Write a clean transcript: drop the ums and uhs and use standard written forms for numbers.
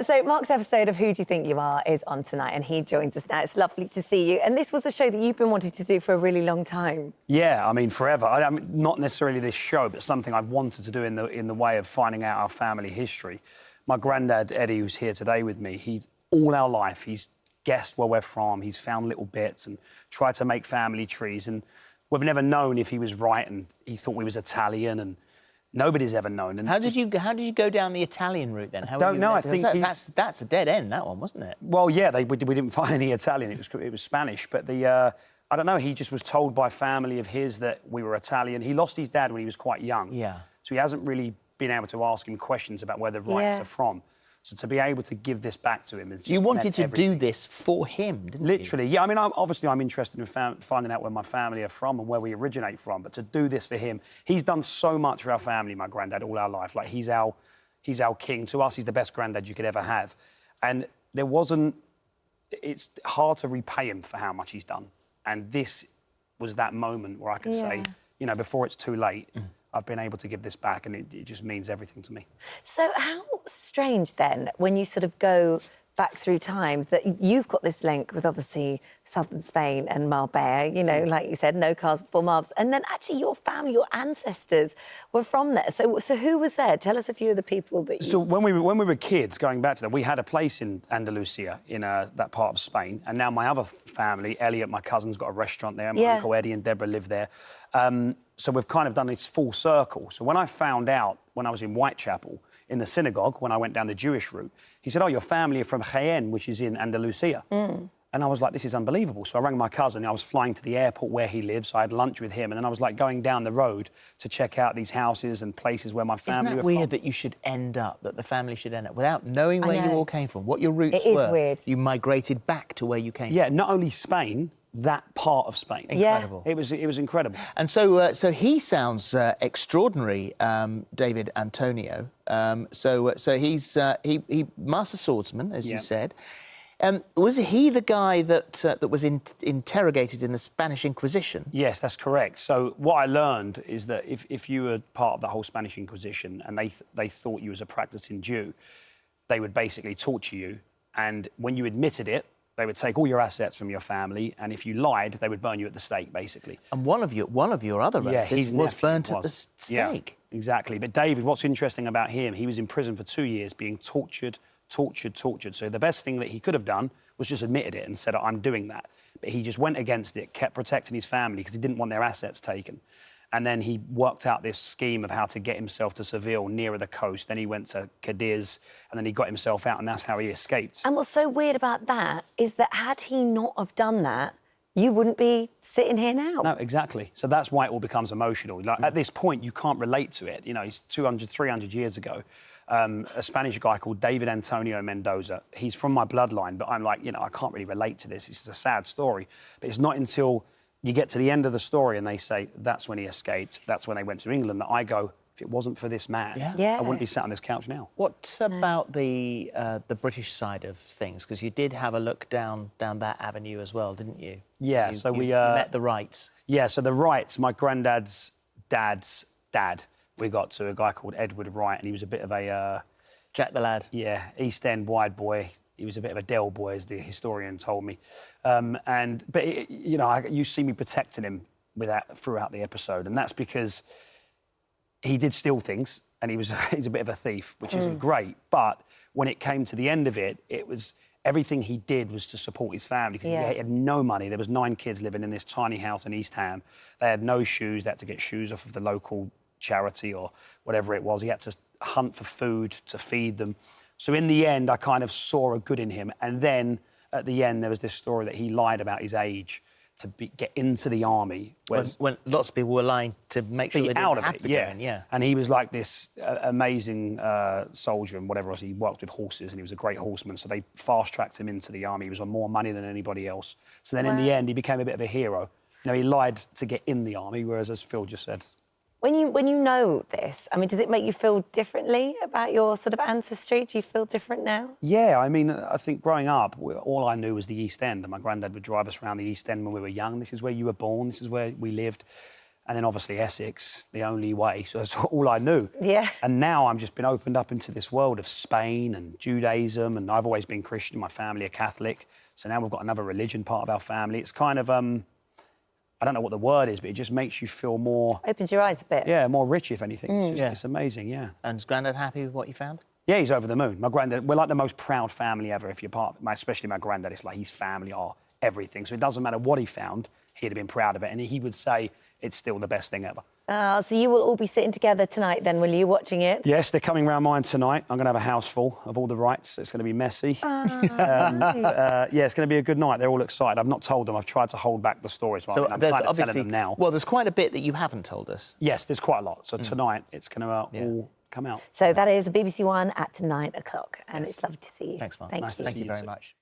So Mark's episode of Who Do You Think You Are is on tonight, and he joins us now. It's lovely to see you. And this was a show that you've been wanting to do for a really long time. Yeah, I mean, forever. I mean, not necessarily this show, but something I've wanted to do in the way of finding out our family history. My granddad, Eddie, who's here today with me, he's all our life, he's guessed where we're from, he's found little bits and tried to make family trees. And we've never known if he was right, and he thought we was Italian, and nobody's ever known. And how did you go down the Italian route then? I don't know. I think that's a dead end, that one, wasn't it? Well, yeah, we didn't find any Italian. It was Spanish, but I don't know. He just was told by family of his that we were Italian. He lost his dad when he was quite young. Yeah. So he hasn't really been able to ask him questions about where the Wrights are from. So to be able to give this back to him is just you wanted to everything. do this for him, didn't Literally, you? yeah. I mean, obviously I'm interested in finding out where my family are from and where we originate from. But to do this for him, he's done so much for our family, my granddad, all our life. Like, he's our king. To us, he's the best granddad you could ever have. And it's hard to repay him for how much he's done. And this was that moment where I could say, you know, before it's too late, I've been able to give this back, and it just means everything to me. So how strange, then, when you sort of go back through time, that you've got this link with, obviously, southern Spain and Marbella, you know, like you said, no cars before Marbs, and then actually your family, your ancestors were from there. So who was there? Tell us a few of the people that you... So when we were kids, going back to that, we had a place in Andalusia, in that part of Spain, and now my other family, Elliot, my cousin's got a restaurant there, my Uncle Eddie and Deborah live there. So we've kind of done this full circle. So when I found out, when I was in Whitechapel, in the synagogue, when I went down the Jewish route, he said, oh, your family are from Jaén, which is in Andalusia. And I was like, this is unbelievable. So I rang my cousin. I was flying to the airport where he lives. So I had lunch with him. And then I was, like, going down the road to check out these houses and places where my family were from. Isn't that weird that you should end up, that the family should end up, without knowing where you all came from, what your roots were? It is weird. You migrated back to where you came from. Yeah, not only Spain, that part of Spain. Incredible. It was incredible. And so he sounds extraordinary, David Antonio. So he's master swordsman, as you said. Was he the guy that was interrogated in the Spanish Inquisition? Yes, that's correct. So what I learned is that if you were part of the whole Spanish Inquisition and they thought you was a practicing Jew, they would basically torture you, and when you admitted it, they would take all your assets from your family, and if you lied, they would burn you at the stake, basically. And one of your other relatives was burnt at the stake. Yeah, exactly. But David, what's interesting about him, he was in prison for 2 years, being tortured. So the best thing that he could have done was just admitted it and said, I'm doing that. But he just went against it, kept protecting his family because he didn't want their assets taken. And then he worked out this scheme of how to get himself to Seville, nearer the coast. Then he went to Cadiz, and then he got himself out, and that's how he escaped. And what's so weird about that is that had he not have done that, you wouldn't be sitting here now. No, exactly. So that's why it all becomes emotional. Like, at this point, you can't relate to it. You know, it's 200, 300 years ago. A Spanish guy called David Antonio Mendoza. He's from my bloodline, but I'm like, you know, I can't really relate to this. It's a sad story. But it's not until you get to the end of the story and they say, that's when he escaped, that's when they went to England, that I go, if it wasn't for this man, I wouldn't be sat on this couch now. What about the British side of things? Because you did have a look down that avenue as well, didn't you? Yeah, you met the Wrights. Yeah, so the Wrights, my granddad's dad's dad, we got to a guy called Edward Wright, and he was a bit of a... Jack the Lad. Yeah, East End wide boy. He was a bit of a Dell boy, as the historian told me. But you know, you see me protecting him throughout the episode, and that's because he did steal things, and he's a bit of a thief, which isn't great. But when it came to the end of it, it was everything he did was to support his family because he had no money. There was 9 kids living in this tiny house in East Ham. They had no shoes. They had to get shoes off of the local charity or whatever it was. He had to hunt for food to feed them. So in the end, I kind of saw a good in him. And then at the end, there was this story that he lied about his age to get into the army. When lots of people were lying to make sure they didn't have to go in, And he was like this amazing soldier and whatever else. He worked with horses and he was a great horseman. So they fast-tracked him into the army. He was on more money than anybody else. So then in the end, he became a bit of a hero. You know, he lied to get in the army, whereas, as Phil just said... When you know this, I mean, does it make you feel differently about your sort of ancestry? Do you feel different now? Yeah, I mean, I think growing up, all I knew was the East End, and my granddad would drive us around the East End when we were young. This is where you were born, this is where we lived. And then obviously Essex, the only way. So that's all I knew. Yeah. And now I'm just been opened up into this world of Spain and Judaism. And I've always been Christian. My family are Catholic. So now we've got another religion part of our family. It's kind of, I don't know what the word is, but it just makes you feel more... Opens your eyes a bit. Yeah, more rich, if anything. It's amazing, yeah. And is Grandad happy with what you found? Yeah, he's over the moon. My granddad, we're like the most proud family ever if you're part, especially my granddad. It's like his family are everything. So it doesn't matter what he found, he'd have been proud of it. And he would say it's still the best thing ever. So you will all be sitting together tonight then, will you, watching it? Yes, they're coming round mine tonight. I'm going to have a house full of all the Wrights. It's going to be messy. Yeah, it's going to be a good night. They're all excited. I've not told them. I've tried to hold back the stories. So I'm there's kind of obviously telling them now. Well, there's quite a bit that you haven't told us. Yes, there's quite a lot. So tonight it's going to all come out. So that is BBC One at 9 o'clock. And it's lovely to see you. Thanks, Mark. Thank Nice to you. see Thank you you very too. much.